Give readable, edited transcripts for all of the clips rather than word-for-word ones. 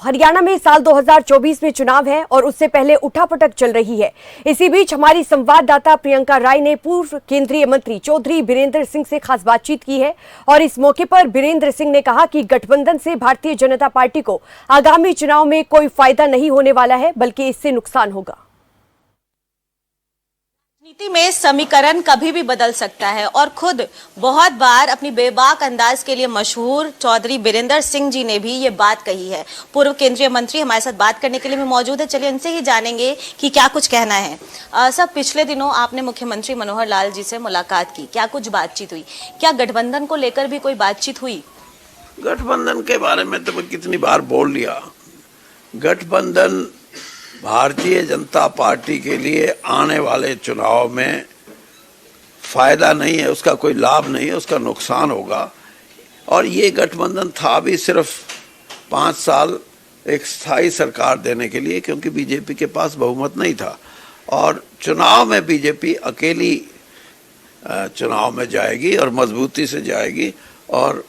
हरियाणा में साल 2024 में चुनाव है और उससे पहले उठापटक चल रही है। इसी बीच हमारी संवाददाता प्रियंका राय ने पूर्व केंद्रीय मंत्री चौधरी बीरेंद्र सिंह से खास बातचीत की है और इस मौके पर बीरेंद्र सिंह ने कहा कि गठबंधन से भारतीय जनता पार्टी को आगामी चुनाव में कोई फायदा नहीं होने वाला है, बल्कि इससे नुकसान होगा। नीति में समीकरण कभी भी बदल सकता है और खुद बहुत बार अपनी बेबाक अंदाज के लिए मशहूर चौधरी बीरेंद्र सिंह जी ने भी ये बात कही है। पूर्व केंद्रीय मंत्री हमारे साथ बात करने के लिए भी मौजूद है। चलिए उनसे ही जानेंगे कि क्या कुछ कहना है। सब पिछले दिनों आपने मुख्यमंत्री मनोहर लाल जी से मुलाकात की, क्या कुछ बातचीत हुई? क्या गठबंधन को लेकर भी कोई बातचीत हुई? गठबंधन के बारे में तो मैं कितनी बार बोल लिया। गठबंधन भारतीय जनता पार्टी के लिए आने वाले चुनाव में फायदा नहीं है, उसका कोई लाभ नहीं है, उसका नुकसान होगा। और ये गठबंधन था भी सिर्फ 5 साल एक स्थायी सरकार देने के लिए, क्योंकि बीजेपी के पास बहुमत नहीं था और चुनाव में बीजेपी अकेली चुनाव में जाएगी और मजबूती से जाएगी। और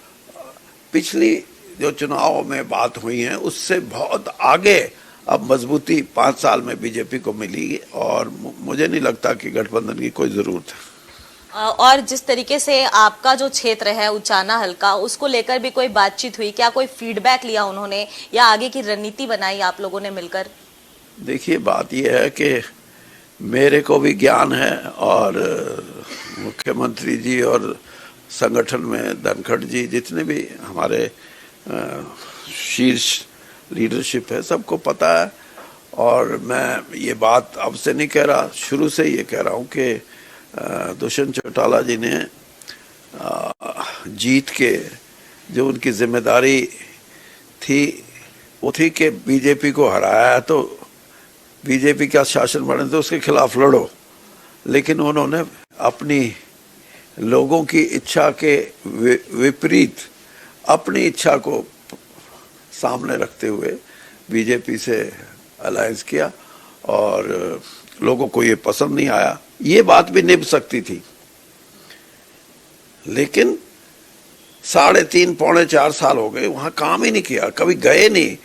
पिछली जो चुनाव में बात हुई है उससे बहुत आगे अब मजबूती 5 साल में बीजेपी को मिली और मुझे नहीं लगता कि गठबंधन की कोई जरूरत है। और जिस तरीके से आपका जो क्षेत्र है उचाना हल्का, उसको लेकर भी कोई बातचीत हुई? क्या कोई फीडबैक लिया उन्होंने या आगे की रणनीति बनाई आप लोगों ने मिलकर? देखिए, बात यह है कि मेरे को भी ज्ञान है और मुख्यमंत्री जी और संगठन में धनखड़ जी, जितने भी हमारे शीर्ष लीडरशिप है, सबको पता है। और मैं ये बात अब से नहीं कह रहा, शुरू से ये कह रहा हूँ कि दुष्यंत चौटाला जी ने जीत के जो उनकी जिम्मेदारी थी वो थी कि बीजेपी को हराया है तो बीजेपी का शासन बने तो उसके खिलाफ लड़ो। लेकिन उन्होंने अपनी लोगों की इच्छा के विपरीत अपनी इच्छा को सामने रखते हुए बीजेपी से अलायंस किया और लोगों को ये पसंद नहीं आया। ये बात भी निभ सकती थी, लेकिन 3.5 पौने 4 साल हो गए, वहां काम ही नहीं किया, कभी गए नहीं,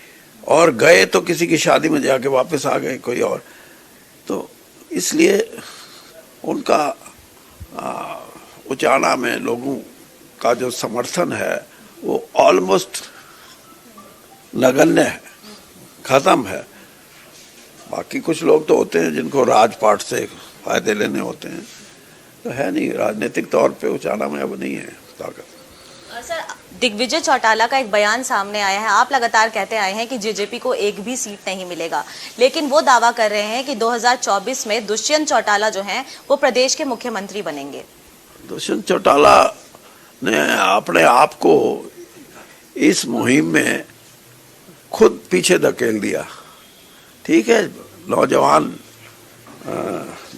और गए तो किसी की शादी में जाके वापस आ गए कोई और। तो इसलिए उनका उचाना में लोगों का जो समर्थन है वो ऑलमोस्ट नगण्य है, खत्म है। बाकी कुछ लोग तो होते हैं जिनको राजपाट से फायदे लेने होते हैं, तो है नहीं, राजनीतिक तौर पे उचाना में अब नहीं है ताकत। सर, दिग्विजय चौटाला का एक बयान सामने आया है। आप लगातार कहते आए हैं कि जेजेपी को एक भी सीट नहीं मिलेगा, लेकिन वो दावा कर रहे हैं कि 2024 में दुष्यंत चौटाला जो हैं वो प्रदेश के मुख्यमंत्री बनेंगे। दुष्यंत चौटाला ने अपने आप को इस मुहिम में खुद पीछे धकेल दिया। ठीक है, नौजवान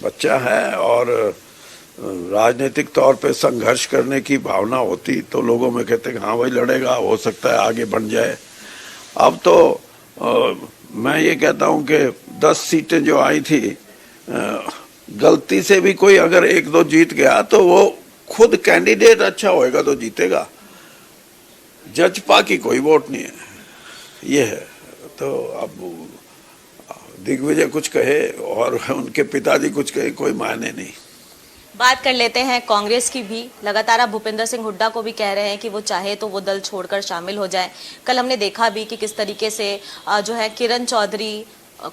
बच्चा है और राजनीतिक तौर पे संघर्ष करने की भावना होती तो लोगों में कहते हैं हाँ भाई लड़ेगा, हो सकता है आगे बढ़ जाए। अब तो मैं ये कहता हूँ कि 10 सीटें जो आई थी, गलती से भी कोई अगर 1-2 जीत गया तो वो खुद कैंडिडेट अच्छा होएगा तो जीतेगा, जजपा की कोई वोट नहीं है, ये है। तो अब दिग्विजय कुछ कहे और उनके पिताजी कुछ कहे, कोई मायने नहीं। बात कर लेते हैं कांग्रेस की भी। लगातार आप भूपेंद्र सिंह हुड्डा को भी कह रहे हैं कि वो चाहे तो वो दल छोड़कर शामिल हो जाए। कल हमने देखा भी कि किस तरीके से जो है किरण चौधरी,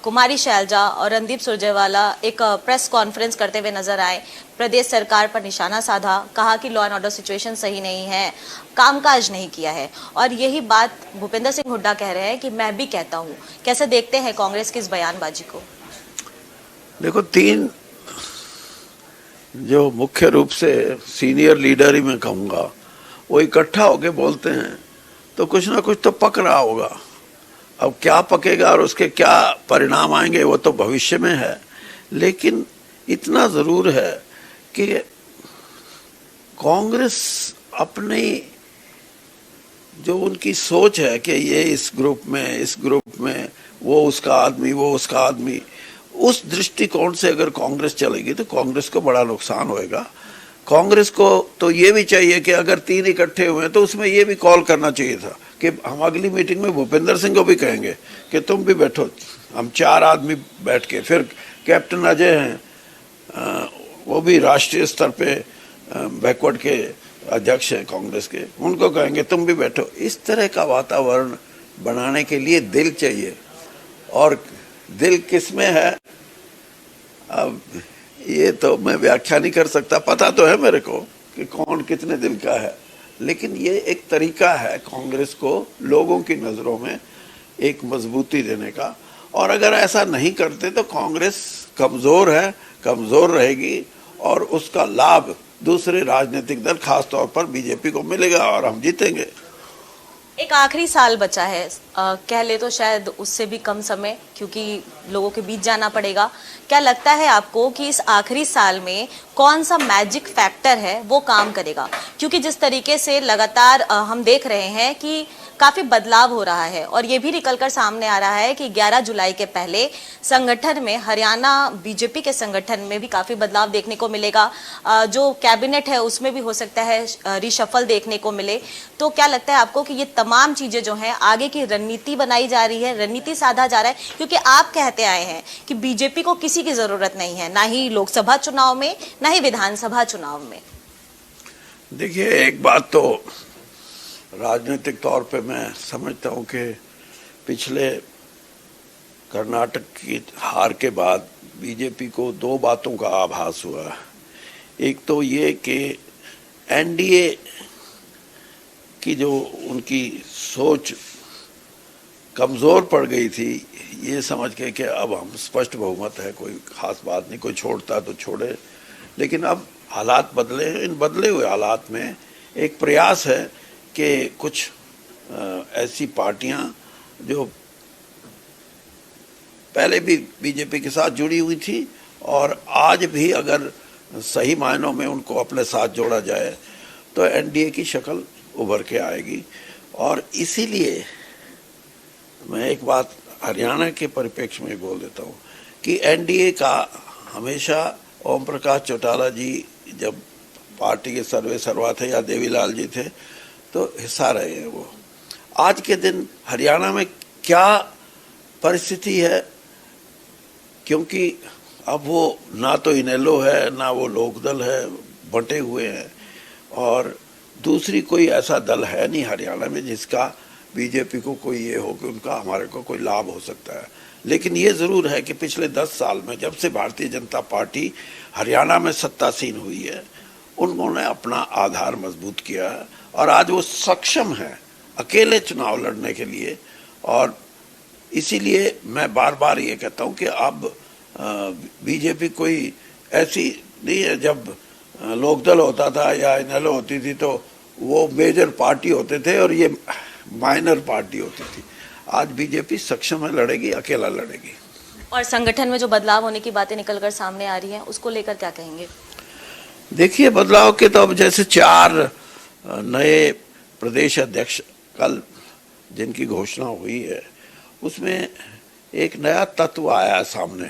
कुमारी शैलजा और रणदीप सुरजेवाला एक प्रेस कॉन्फ्रेंस करते हुए नजर आए। प्रदेश सरकार पर निशाना साधा, कहा कि लॉ एंड ऑर्डर सिचुएशन सही नहीं है, कामकाज नहीं किया है। और यही बात भूपेंद्र सिंह हुड्डा कह रहे हैं कि मैं भी कहता हूं। कैसे देखते हैं कांग्रेस की इस बयानबाजी को? देखो, 3 जो मुख्य रूप से सीनियर लीडर ही मैं कहूँगा, वो इकट्ठा होके बोलते हैं तो कुछ ना कुछ तो पक रहा होगा। अब क्या पकेगा और उसके क्या परिणाम आएंगे वो तो भविष्य में है, लेकिन इतना जरूर है कि कांग्रेस अपनी जो उनकी सोच है कि ये इस ग्रुप में वो उसका आदमी, वो उसका आदमी, उस दृष्टिकोण से अगर कांग्रेस चलेगी तो कांग्रेस को बड़ा नुकसान होएगा। कांग्रेस को तो ये भी चाहिए कि अगर 3 इकट्ठे हुए तो उसमें ये भी कॉल करना चाहिए था कि हम अगली मीटिंग में भूपेंद्र सिंह को भी कहेंगे कि तुम भी बैठो, हम 4 आदमी बैठ के, फिर कैप्टन अजय हैं, वो भी राष्ट्रीय स्तर पे बैकवर्ड के अध्यक्ष हैं कांग्रेस के, उनको कहेंगे तुम भी बैठो। इस तरह का वातावरण बनाने के लिए दिल चाहिए, और दिल किसमें है अब ये तो मैं व्याख्या नहीं कर सकता। पता तो है मेरे को कि कौन कितने दिल का है, लेकिन ये एक तरीका है कांग्रेस को लोगों की नजरों में एक मजबूती देने का, और अगर ऐसा नहीं करते तो कांग्रेस कमजोर है, कमजोर रहेगी, और उसका लाभ दूसरे राजनीतिक दल खासतौर पर बीजेपी को मिलेगा और हम जीतेंगे। एक आखिरी साल बचा है, कह ले तो शायद उससे भी कम समय, क्योंकि लोगों के बीच जाना पड़ेगा। क्या लगता है आपको कि इस आखिरी साल में कौन सा मैजिक फैक्टर है वो काम करेगा? क्योंकि जिस तरीके से लगातार हम देख रहे हैं कि काफी बदलाव हो रहा है, और ये भी निकलकर सामने आ रहा है कि 11 जुलाई के पहले संगठन में, हरियाणा बीजेपी के संगठन में भी काफी बदलाव देखने को मिलेगा। जो कैबिनेट है उसमें भी हो सकता है रिशफल देखने को मिले। तो क्या लगता है आपको कि ये तमाम चीजें जो हैं, आगे की रणनीति बनाई जा रही है, रणनीति साधा जा रहा है? क्योंकि आप कहते आए हैं कि बीजेपी को किसी की जरूरत नहीं है, ना ही लोकसभा चुनाव में, ना ही विधानसभा चुनाव में। देखिए, एक बात तो राजनीतिक तौर पे मैं समझता हूं कि पिछले कर्नाटक की हार के बाद बीजेपी को 2 बातों का आभास हुआ। एक तो ये कि एनडीए की जो उनकी सोच कमजोर पड़ गई थी, ये समझ के कि अब हम स्पष्ट बहुमत है, कोई खास बात नहीं, कोई छोड़ता तो छोड़े। लेकिन अब हालात बदले हैं, इन बदले हुए हालात में एक प्रयास है कि कुछ ऐसी पार्टियां जो पहले भी बीजेपी के साथ जुड़ी हुई थी और आज भी अगर सही मायनों में उनको अपने साथ जोड़ा जाए तो एनडीए की शक्ल उभर के आएगी। और इसीलिए मैं एक बात हरियाणा के परिप्रेक्ष्य में बोल देता हूँ कि एनडीए का हमेशा ओम प्रकाश चौटाला जी जब पार्टी के सर्वे सर्वा थे या देवीलाल जी थे तो हिस्सा रहे हैं वो। आज के दिन हरियाणा में क्या परिस्थिति है, क्योंकि अब वो ना तो इनेलो है ना वो लोकदल है, बंटे हुए हैं, और दूसरी कोई ऐसा दल है नहीं हरियाणा में जिसका बीजेपी को कोई ये हो कि उनका हमारे को कोई लाभ हो सकता है। लेकिन ये जरूर है कि पिछले 10 साल में जब से भारतीय जनता पार्टी हरियाणा में सत्तासीन हुई है, उन्होंने अपना आधार मजबूत किया है और आज वो सक्षम है अकेले चुनाव लड़ने के लिए। और इसीलिए मैं बार बार ये कहता हूँ कि अब बीजेपी कोई ऐसी नहीं है, जब लोकदल होता था या इनेलो होती थी तो वो मेजर पार्टी होते थे और ये माइनर पार्टी होती थी। आज बीजेपी सक्षम है, लड़ेगी, अकेला लड़ेगी। और संगठन में जो बदलाव होने की बातें निकलकर सामने आ रही हैं, उसको लेकर क्या कहेंगे? देखिए, बदलाव के तो अब जैसे 4 नए प्रदेश अध्यक्ष कल जिनकी घोषणा हुई है, उसमें एक नया तत्व आया सामने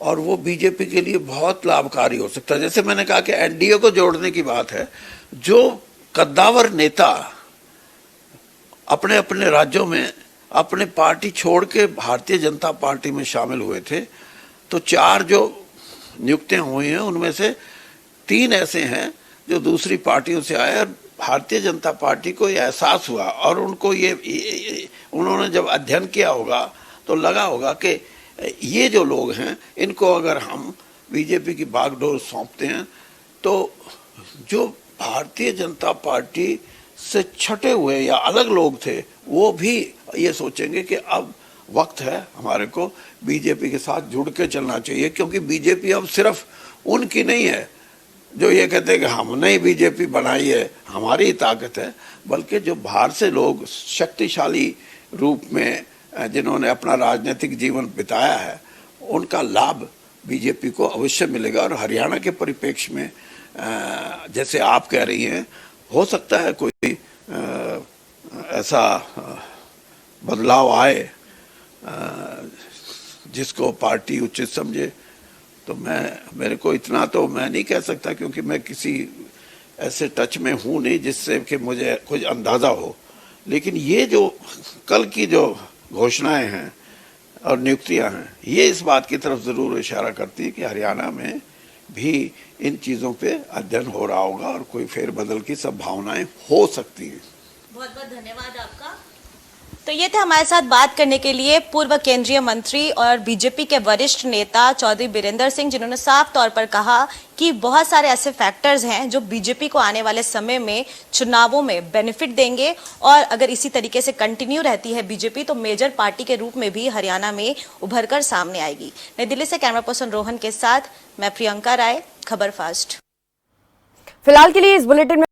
और वो बीजेपी के लिए बहुत लाभकारी हो सकता है। जैसे मैंने कहा कि एनडीए को जोड़ने की बात है, जो कद्दावर नेता अपने अपने राज्यों में अपने पार्टी छोड़ के भारतीय जनता पार्टी में शामिल हुए थे, तो 4 जो नियुक्तियां हुई हैं उनमें से 3 ऐसे हैं जो दूसरी पार्टियों से आए और भारतीय जनता पार्टी को ये एहसास हुआ और उनको ये उन्होंने जब अध्ययन किया होगा तो लगा होगा कि ये जो लोग हैं इनको अगर हम बीजेपी की बागडोर सौंपते हैं तो जो भारतीय जनता पार्टी से छटे हुए या अलग लोग थे वो भी ये सोचेंगे कि अब वक्त है हमारे को बीजेपी के साथ जुड़ के चलना चाहिए, क्योंकि बीजेपी अब सिर्फ उनकी नहीं है जो ये कहते हैं कि हमने ही बीजेपी बनाई है, हमारी ही ताकत है, बल्कि जो बाहर से लोग शक्तिशाली रूप में जिन्होंने अपना राजनीतिक जीवन बिताया है उनका लाभ बीजेपी को अवश्य मिलेगा। और हरियाणा के परिप्रेक्ष्य में जैसे आप कह रही हैं, हो सकता है कोई ऐसा बदलाव आए जिसको पार्टी उचित समझे, तो मेरे को इतना तो मैं नहीं कह सकता, क्योंकि मैं किसी ऐसे टच में हूं नहीं जिससे कि मुझे कुछ अंदाजा हो। लेकिन ये जो कल की जो घोषणाएं हैं और नियुक्तियां हैं, ये इस बात की तरफ जरूर इशारा करती है कि हरियाणा में भी इन चीजों पे अध्ययन हो रहा होगा और कोई फेरबदल की संभावनाएं हो सकती हैं। बहुत बहुत धन्यवाद आपका। तो ये थे हमारे साथ बात करने के लिए पूर्व केंद्रीय मंत्री और बीजेपी के वरिष्ठ नेता चौधरी बीरेंद्र सिंह, जिन्होंने साफ तौर पर कहा कि बहुत सारे ऐसे फैक्टर्स हैं जो बीजेपी को आने वाले समय में चुनावों में बेनिफिट देंगे, और अगर इसी तरीके से कंटिन्यू रहती है बीजेपी तो मेजर पार्टी के रूप में भी हरियाणा में उभर कर सामने आएगी। नई दिल्ली से कैमरा पर्सन रोहन के साथ मैं प्रियंका राय, खबर फास्ट। फिलहाल के लिए इस बुलेटिन में